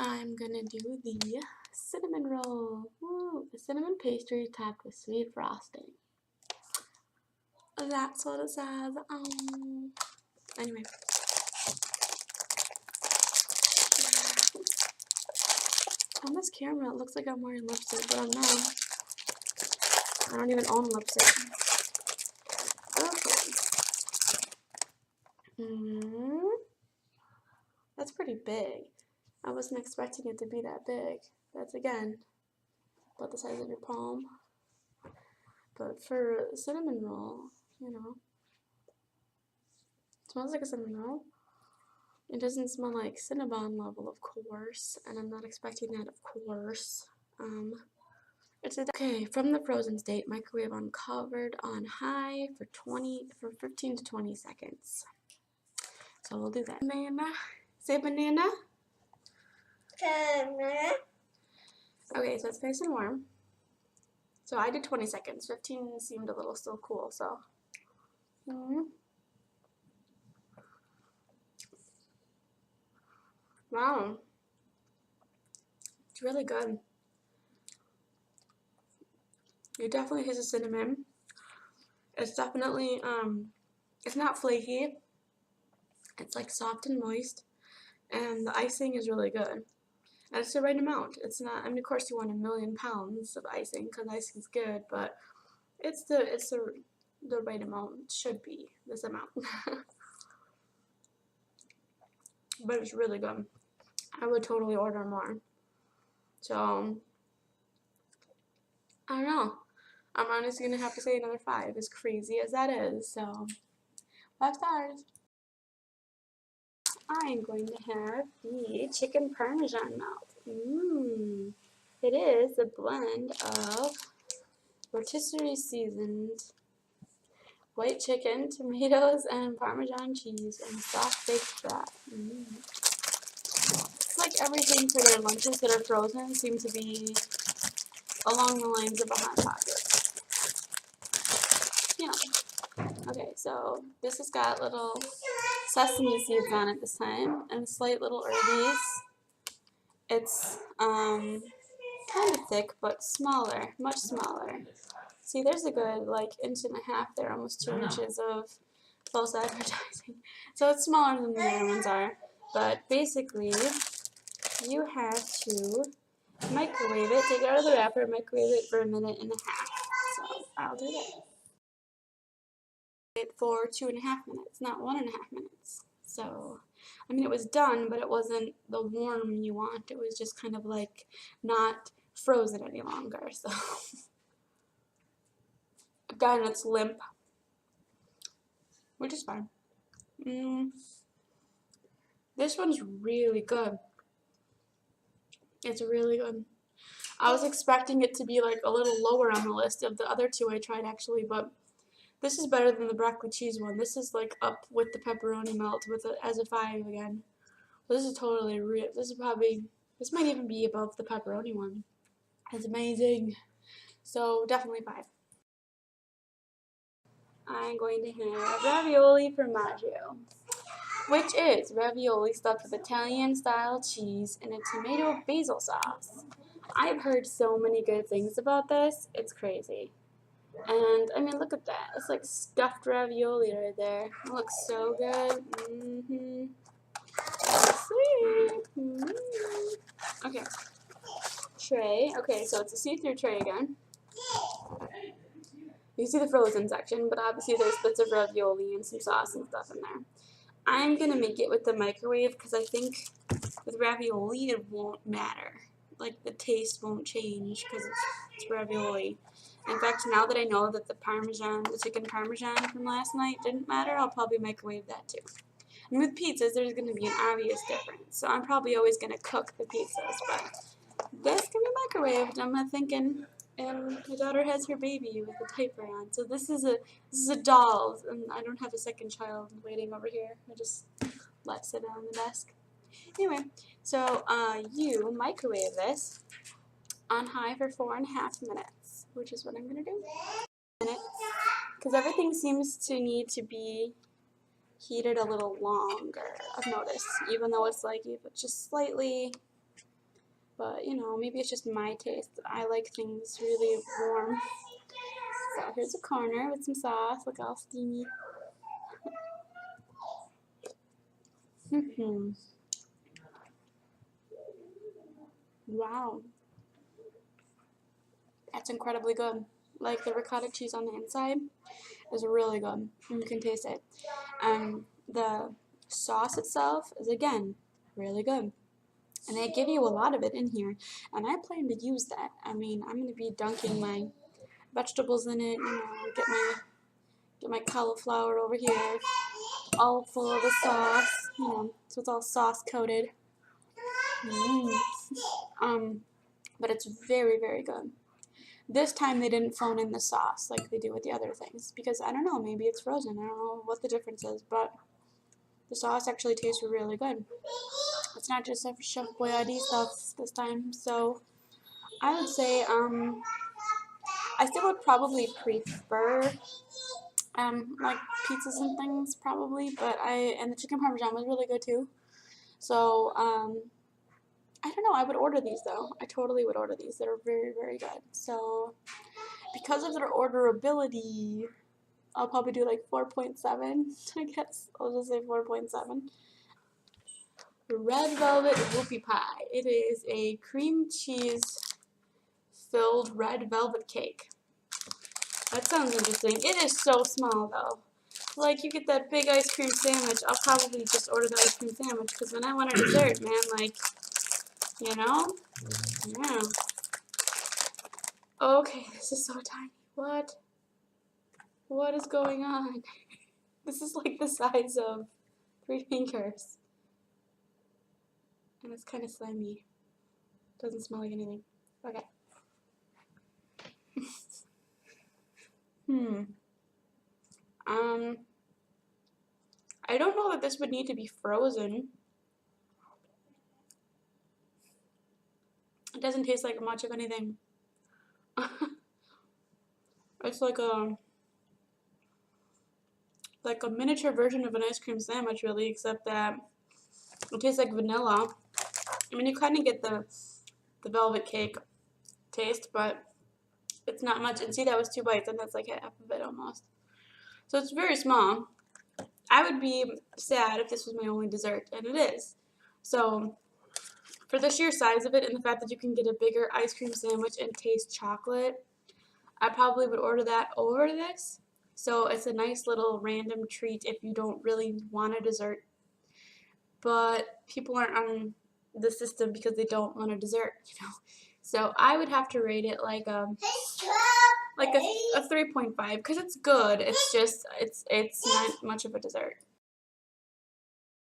I'm gonna do the cinnamon roll. Woo! A cinnamon pastry topped with sweet frosting. That's what it says. Anyway. On this camera, it looks like I'm wearing lipstick, but I'm not. I don't even own lipstick. Okay. That's pretty big. I wasn't expecting it to be that big. That's, again, about the size of your palm. But for a cinnamon roll, you know, it smells like a cinnamon roll. It doesn't smell like Cinnabon level, of course, and I'm not expecting that, of course. Okay, from the frozen state, microwave uncovered on high for 15 to 20 seconds. So we'll do that. Banana. Say banana. Banana. Okay, so it's nice and warm. So I did 20 seconds. 15 seemed a little still cool, so. Wow. It's really good. It definitely has a cinnamon. It's definitely, it's not flaky. It's like soft and moist. And the icing is really good. And it's the right amount. It's not, I mean, of course you want 1,000,000 pounds of icing because icing's good, but it's the right amount. It should be this amount. But it's really good. I would totally order more. So, I don't know. I'm honestly going to have to say another 5, as crazy as that is. So, 5 stars. I'm going to have the chicken Parmesan melt. It is a blend of rotisserie seasoned white chicken, tomatoes, and Parmesan cheese, and soft baked bread. It's like everything for their lunches that are frozen seem to be along the lines of a Hot Pocket. Yeah. Okay, so this has got little sesame seeds on it this time, and slight little herbies. It's kind of thick, but smaller, much smaller. See, there's a good, like, 1.5 inches there, almost 2 inches of false advertising. So it's smaller than the other ones are. But basically, you have to microwave it, take it out of the wrapper, microwave it for 1.5 minutes. So I'll do that. It for 2.5 minutes, not 1.5 minutes. So, I mean, it was done, but it wasn't the warm you want. It was just kind of like not frozen any longer. So, again, it's limp, which is fine. This one's really good. It's really good. I was expecting it to be like a little lower on the list of the other 2 I tried actually, but this is better than the broccoli cheese one. This is like up with the pepperoni melt with it as a 5 again. This is totally real. This might even be above the pepperoni one. It's amazing. So definitely 5. I'm going to have Ravioli Formaggio, which is ravioli stuffed with Italian-style cheese and a tomato basil sauce. I've heard so many good things about this. It's crazy. And, I mean, look at that. It's like stuffed ravioli right there. It looks so good. Sweet. Okay. Tray. Okay, so it's a see-through tray again. You see the frozen section, but obviously there's bits of ravioli and some sauce and stuff in there. I'm going to make it with the microwave because I think with ravioli it won't matter. Like, the taste won't change because it's ravioli. In fact, now that I know that the chicken Parmesan from last night didn't matter, I'll probably microwave that too. And with pizzas, there's going to be an obvious difference. So I'm probably always going to cook the pizzas, but this can be microwaved, I'm not thinking. And my daughter has her baby with a diaper on. So this is a doll, and I don't have a second child waiting over here. I just let sit on the desk. Anyway, so you microwave this on high for 4.5 minutes, which is what I'm going to do. Because everything seems to need to be heated a little longer, I've noticed, even though it's like just slightly But, you know, maybe it's just my taste. I like things really warm. So here's a corner with some sauce. Look all steamy. Wow. That's incredibly good. Like the ricotta cheese on the inside is really good. You can taste it. The sauce itself is, again, really good. And they give you a lot of it in here. And I plan to use that. I mean, I'm going to be dunking my vegetables in it. You know, get my cauliflower over here, all full of the sauce. You know, so it's all sauce coated. But it's very, very good. This time they didn't phone in the sauce like they do with the other things. Because, I don't know, maybe it's frozen. I don't know what the difference is. But the sauce actually tastes really good. It's not just Chef Boyardee stuff this time. So, I would say, I still would probably prefer, like pizzas and things probably. But and the chicken parmesan was really good too. So, I don't know. I would order these though. I totally would order these. They're very, very good. So, because of their orderability, I'll probably do like 4.7, I guess. I'll just say 4.7. Red velvet whoopie pie. It is a cream cheese filled red velvet cake. That sounds interesting. It is so small though. Like, you get that big ice cream sandwich. I'll probably just order the ice cream sandwich because when I want a dessert, man, like, you know? Yeah. Okay, this is so tiny. What? What is going on? This is like the size of 3 fingers. And it's kind of slimy. Doesn't smell like anything. Okay. I don't know that this would need to be frozen. It doesn't taste like much of anything. It's like a miniature version of an ice cream sandwich, really, except that it tastes like vanilla. I mean, you kind of get the velvet cake taste, but it's not much. And see, that was 2 bites, and that's like half of it almost. So it's very small. I would be sad if this was my only dessert, and it is. So for the sheer size of it and the fact that you can get a bigger ice cream sandwich and taste chocolate, I probably would order that over this. So it's a nice little random treat if you don't really want a dessert. But people aren't on the system because they don't want a dessert, you know. So I would have to rate it like a 3.5 because it's good. It's just it's not much of a dessert.